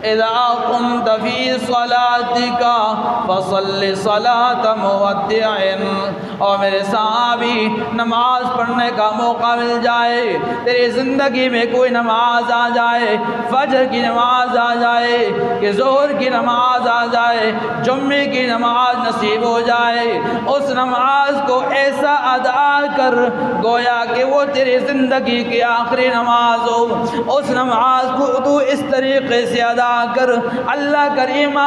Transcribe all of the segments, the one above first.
इज़ा कुंत फ़ी सलातिका फ़सल्लि सलात मुवद्दिइन। और मेरे सहाबी, नमाज पढ़ने का मौका मिल जाए, तेरी ज़िंदगी में कोई नमाज आ जाए, फजर की नमाज आ जाए कि ज़ोहर की नमाज आ जाए, जुम्मे की नमाज नसीब हो जाए, उस नमाज को ऐसा अदा कर गोया कि वो तेरी ज़िंदगी की आखिरी नमाज हो। उस नमाज को तू इस तरीक़े से अदा कर, अल्लाह करीमा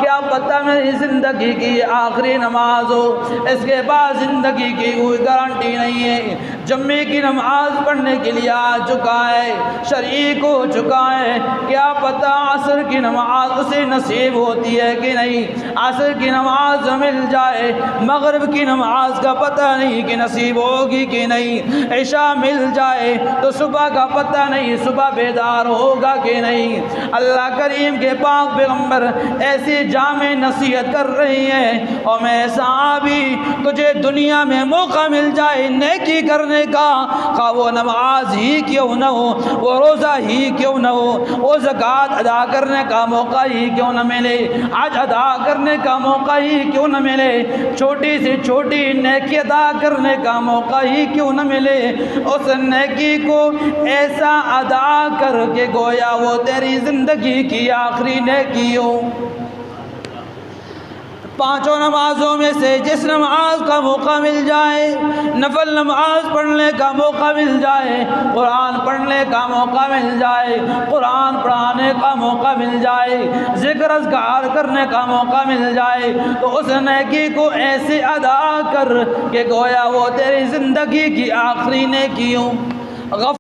क्या पता मेरी ज़िंदगी की आखिरी नमाज हो, इसके बाद ज़िंदगी की कोई गारंटी नहीं है। जुम्मे की नमाज पढ़ने के लिए आ चुका है, शरीक हो चुका है, क्या पता असर की नमाज उसे नसीब होती है कि नहीं। असर की नमाज मिल जाए, मगरिब की नमाज का पता नहीं कि नसीब होगी कि नहीं। इशा मिल जाए तो सुबह का पता नहीं, सुबह बेदार होगा कि नहीं। अल्लाह करीम के पाक पैगंबर ऐसी जामे नसीहत कर रही है। और मैं सहाबी, तुझे दुनिया में मौका मिल जाए नेकी करने का, खा वो नमाज ही क्यों न हो, वो रोज़ा ही क्यों न हो, वो ज़कात अदा करने का मौका ही क्यों न मिले, आज अदा करने का मौका ही क्यों न मिले, छोटी से छोटी नेकी अदा करने का मौका ही क्यों न मिले, उस नेकी को ऐसा अदा कर के गोया वो तेरी ज़िंदगी की आखिरी नेकी हो। पाँचों नमाज़ों में से जिस नमाज का मौका मिल जाए, नफल नमाज पढ़ने का मौका मिल जाए, कुरान पढ़ने का मौका मिल जाए, कुरान पढ़ाने का मौका मिल जाए, ज़िक्र अज़कार करने का मौका मिल जाए, तो उस नेकी को ऐसे अदा कर के गोया वो तेरी ज़िंदगी की आखिरी नेकी हो।